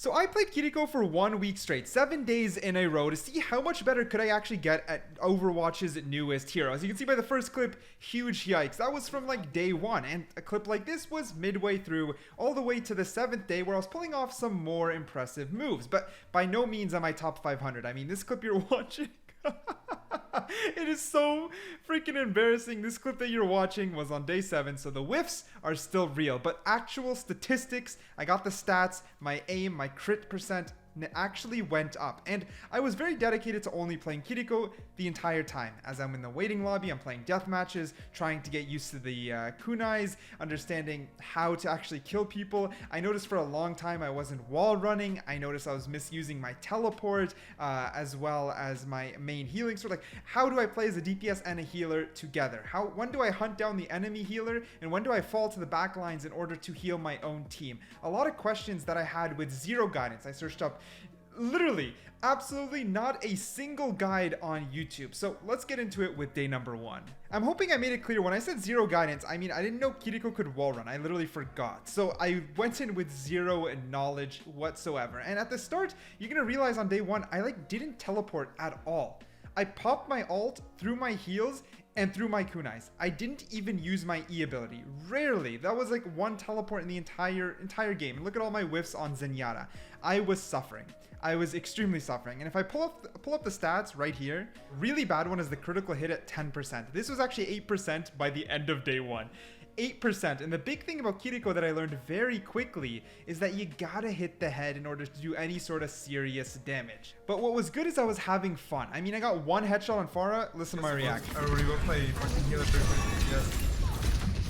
So I played Kiriko for 1 week straight, 7 days in a row, to see how much better could I actually get at Overwatch's newest hero. As you can see by the first clip, huge yikes. That was from like day 1, and a clip like this was midway through, all the way to the 7th day, where I was pulling off some more impressive moves. But by no means am I top 500. I mean, this clip you're watching... It is so freaking embarrassing. This clip that you're watching was on day 7, so the whiffs are still real. But actual statistics, I got the stats, my aim, my crit percent actually went up. And I was very dedicated to only playing Kiriko the entire time. As I'm in the waiting lobby, I'm playing death matches, trying to get used to the kunais, understanding how to actually kill people. I noticed for a long time I wasn't wall running. I noticed I was misusing my teleport, as well as my main healing sword. Like, how do I play as a DPS and a healer together? When do I hunt down the enemy healer, and when do I fall to the back lines in order to heal my own team? A lot of questions that I had with zero guidance. I searched up literally absolutely not a single guide on YouTube. So let's get into it with day number 1. I'm hoping I made it clear. When I said zero guidance, I mean I didn't know Kiriko could wall run. I literally forgot. So I went in with zero knowledge whatsoever. And at the start, you're gonna realize on day 1, I didn't teleport at all. I popped my ult through my heals and through my kunais. I didn't even use my E ability. Rarely. That was like one teleport in the entire game. Look at all my whiffs on Zenyatta. I was suffering. I was extremely suffering. And if I pull up the stats right here, really bad one is the critical hit at 10%. This was actually 8% by the end of day 1. 8%. And the big thing about Kiriko that I learned very quickly is that you gotta hit the head in order to do any sort of serious damage. But what was good is I was having fun. I mean, I got one headshot on Farah. Listen to my reaction. I already will play fucking healer yes.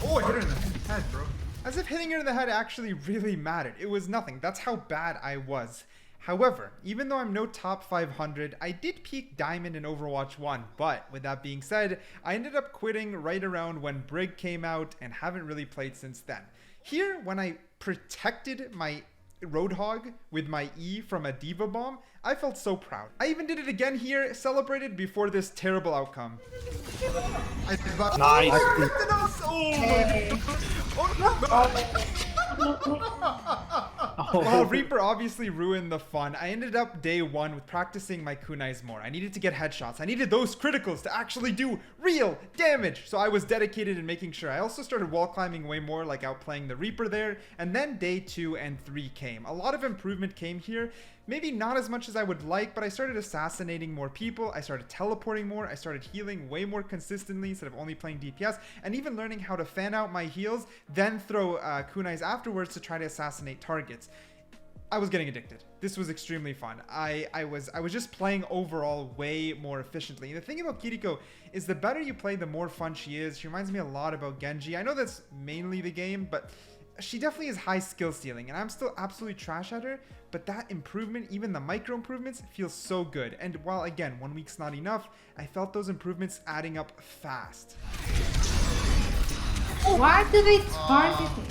Oh, I hit her in the head, bro. As if hitting her in the head actually really mattered. It was nothing. That's how bad I was. However, even though I'm no top 500, I did peak Diamond in Overwatch 1, but with that being said, I ended up quitting right around when Brig came out and haven't really played since then. Here, when I protected my Roadhog with my E from a Diva Bomb, I felt so proud. I even did it again here, celebrated before this terrible outcome. Nice. Well, Reaper obviously ruined the fun. I ended up day 1 with practicing my kunais more. I needed to get headshots. I needed those criticals to actually do real damage. So I was dedicated in making sure. I also started wall climbing way more, like outplaying the Reaper there. And then day 2 and 3 came. A lot of improvement came here. Maybe not as much as I would like, but I started assassinating more people. I started teleporting more. I started healing way more consistently instead of only playing DPS, and even learning how to fan out my heals, then throw kunais afterwards to try to assassinate targets. I was getting addicted. This was extremely fun. I was just playing overall way more efficiently. And the thing about Kiriko is the better you play, the more fun she is. She reminds me a lot about Genji. I know that's mainly the game, but she definitely has high skill ceiling, and I'm still absolutely trash at her, but that improvement, even the micro improvements, feels so good. And while again 1 week's not enough, I felt those improvements adding up fast. Why do they target me?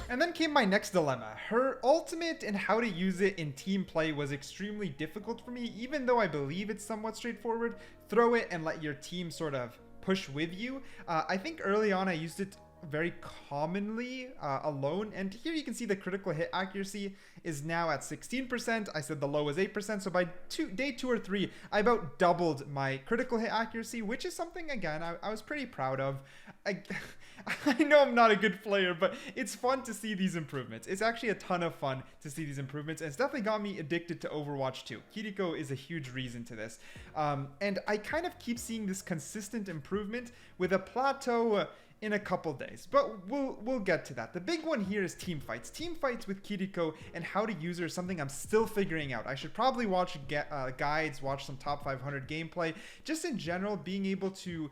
And then came my next dilemma. Her ultimate and how to use it in team play was extremely difficult for me, even though I believe it's somewhat straightforward. Throw it and let your team sort of push with you. I think early on I used it very commonly alone, and here you can see the critical hit accuracy is now at 16%. I said the low was 8%, so by day 2 or 3 I about doubled my critical hit accuracy, which is something again I was pretty proud of. I know I'm not a good player, but it's fun to see these improvements. It's actually a ton of fun to see these improvements, and it's definitely got me addicted to Overwatch 2. Kiriko is a huge reason to this, and I kind of keep seeing this consistent improvement with a plateau in a couple days, but we'll get to that. The big one here is team fights. Team fights with Kiriko and how to use her is something I'm still figuring out. I should probably watch guides, watch some top 500 gameplay. Just in general, being able to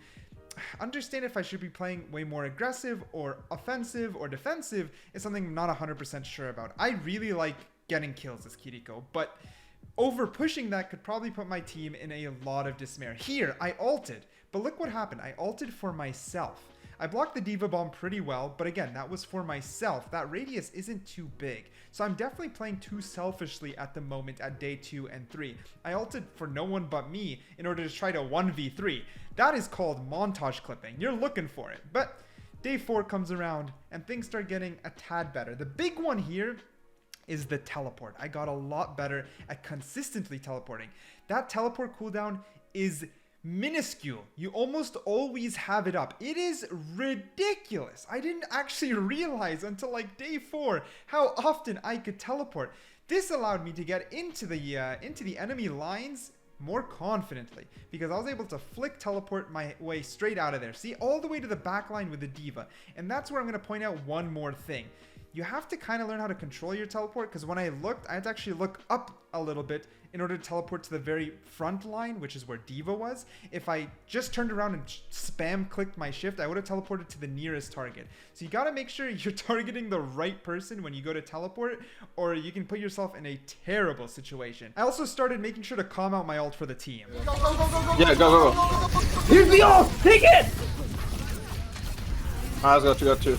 understand if I should be playing way more aggressive or offensive or defensive is something I'm not 100% sure about. I really like getting kills as Kiriko, but over pushing that could probably put my team in a lot of despair. Here, I ulted, but look what happened. I ulted for myself. I blocked the Diva Bomb pretty well, but again, that was for myself. That radius isn't too big. So I'm definitely playing too selfishly at the moment at day 2 and 3. I ulted for no one but me in order to try to 1v3. That is called montage clipping. You're looking for it. But day 4 comes around and things start getting a tad better. The big one here is the teleport. I got a lot better at consistently teleporting. That teleport cooldown is minuscule. You almost always have it up. It is ridiculous. I didn't actually realize until like day 4 how often I could teleport. This allowed me to get into the enemy lines more confidently because I was able to flick teleport my way straight out of there. See, all the way to the back line with the D.Va. And that's where I'm going to point out one more thing. You have to kind of learn how to control your teleport, because when I looked, I had to actually look up a little bit in order to teleport to the very front line, which is where D.Va was. If I just turned around and spam clicked my shift, I would have teleported to the nearest target. So you got to make sure you're targeting the right person when you go to teleport, or you can put yourself in a terrible situation. I also started making sure to calm out my ult for the team. Yeah, go. Here's the ult! Take it! Alright, let's go 2.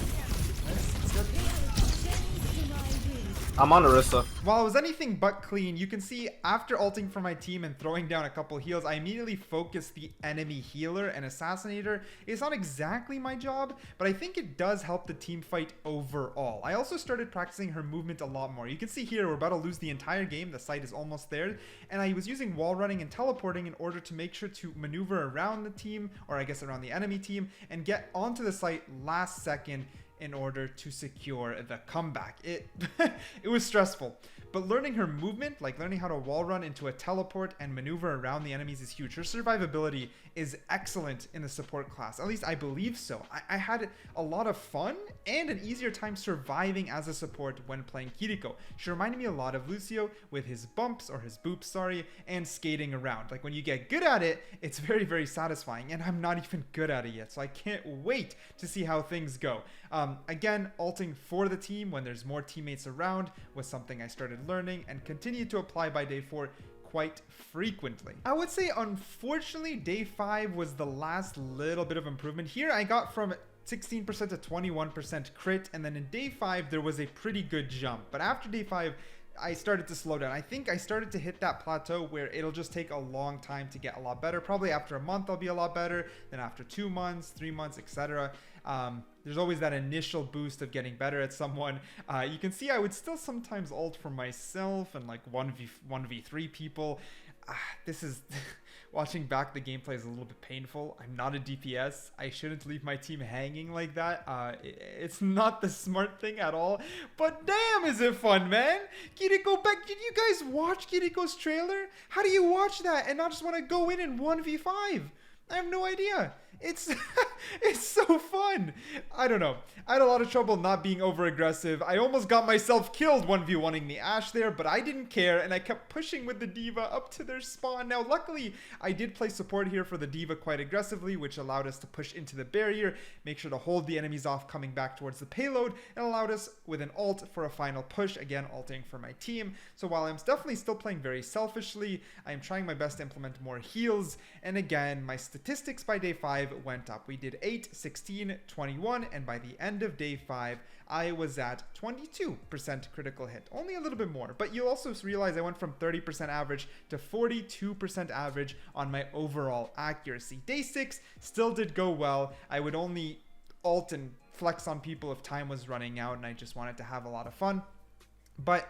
I'm on Orisa. While it was anything but clean, you can see after ulting for my team and throwing down a couple heals, I immediately focused the enemy healer and assassinator. It's not exactly my job, but I think it does help the team fight overall. I also started practicing her movement a lot more. You can see here, we're about to lose the entire game. The site is almost there. And I was using wall running and teleporting in order to make sure to maneuver around the team, or I guess around the enemy team, and get onto the site last second in order to secure the comeback. It was stressful, but learning her movement, like learning how to wall run into a teleport and maneuver around the enemies, is huge. Her survivability is excellent in the support class. At least I believe so. I had a lot of fun and an easier time surviving as a support when playing Kiriko. She reminded me a lot of Lucio with his bumps, or his boops, sorry, and skating around. Like when you get good at it, it's very, very satisfying, and I'm not even good at it yet, so I can't wait to see how things go. Again, ulting for the team when there's more teammates around was something I started learning and continued to apply by day 4 quite frequently. I would say, unfortunately, day 5 was the last little bit of improvement. Here I got from 16% to 21% crit, and then in day 5 there was a pretty good jump. But after day 5, I started to slow down. I think I started to hit that plateau where it'll just take a long time to get a lot better. Probably after a month I'll be a lot better, then after 2 months, 3 months, etc. There's always that initial boost of getting better at someone. You can see I would still sometimes ult for myself and like 1v3 people. This is watching back the gameplay is a little bit painful. I'm not a DPS. I shouldn't leave my team hanging like that. It's not the smart thing at all. But damn, is it fun, man? Kiriko back. Did you guys watch Kiriko's trailer? How do you watch that and not just want to go in and 1v5? I have no idea. It's it's so fun. I don't know. I had a lot of trouble not being over aggressive. I almost got myself killed 1v1ing the Ashe there, but I didn't care, and I kept pushing with the D.Va up to their spawn. Now, luckily, I did play support here for the D.Va quite aggressively, which allowed us to push into the barrier, make sure to hold the enemies off coming back towards the payload, and allowed us with an ult for a final push, again, ulting for my team. So while I'm definitely still playing very selfishly, I am trying my best to implement more heals, and again, my statistics by day 5 went up. We did 8, 16, 21, and by the end of day 5, I was at 22% critical hit. Only a little bit more, but you'll also realize I went from 30% average to 42% average on my overall accuracy. Day 6 still did go well. I would only ult and flex on people if time was running out, and I just wanted to have a lot of fun. But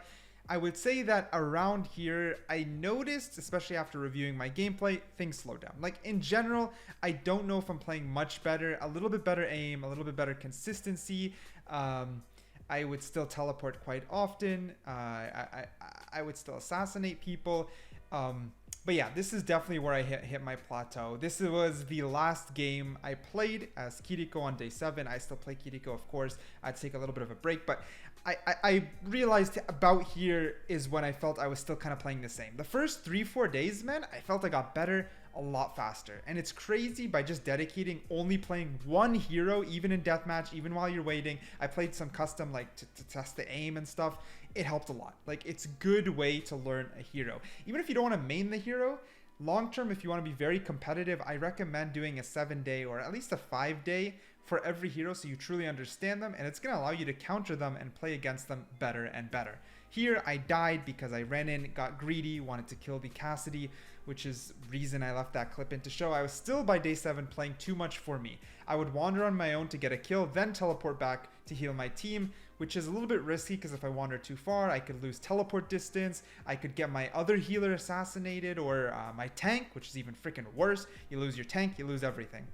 I would say that around here, I noticed, especially after reviewing my gameplay, things slow down. Like in general, I don't know if I'm playing much better, a little bit better aim, a little bit better consistency. I would still teleport quite often. I would still assassinate people. But yeah, this is definitely where I hit my plateau. This was the last game I played as Kiriko on day 7. I still play Kiriko, of course. I'd take a little bit of a break, but I realized about here is when I felt I was still kind of playing the same. The first 3-4 days, man, I felt I got better a lot faster. And it's crazy by just dedicating only playing one hero, even in deathmatch, even while you're waiting. I played some custom like to test the aim and stuff. It helped a lot. Like it's a good way to learn a hero. Even if you don't want to main the hero, long term, if you want to be very competitive, I recommend doing a 7-day or at least a 5-day for every hero so you truly understand them, and it's going to allow you to counter them and play against them better and better. Here I died because I ran in, got greedy, wanted to kill the Cassidy, which is reason I left that clip in to show I was still by day 7 playing too much for me. I would wander on my own to get a kill, then teleport back to heal my team, which is a little bit risky because if I wander too far, I could lose teleport distance. I could get my other healer assassinated, or my tank, which is even freaking worse. You lose your tank, you lose everything.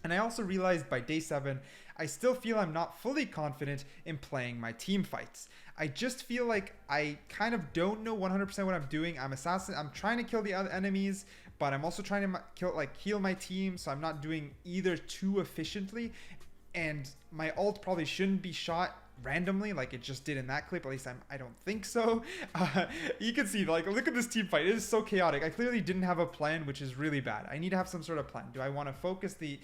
And I also realized by day 7, I still feel I'm not fully confident in playing my team fights. I just feel like I kind of don't know 100% what I'm doing. I'm trying to kill the other enemies, but I'm also trying to heal my team, so I'm not doing either too efficiently. And my ult probably shouldn't be shot randomly like it just did in that clip. At least I don't think so. You can see, like, look at this team fight. It is so chaotic. I clearly didn't have a plan, which is really bad. I need to have some sort of plan. Do I want to focus the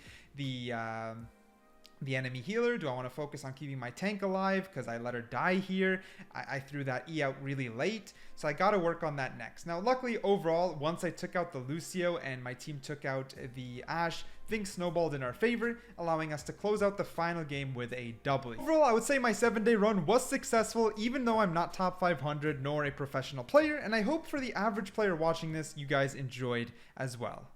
enemy healer? Do I want to focus on keeping my tank alive because I let her die here? I threw that E out really late, so I got to work on that next. Now, luckily, overall, once I took out the Lucio and my team took out the Ashe, things snowballed in our favor, allowing us to close out the final game with a W. Overall, I would say my 7-day run was successful, even though I'm not top 500 nor a professional player, and I hope for the average player watching this, you guys enjoyed as well.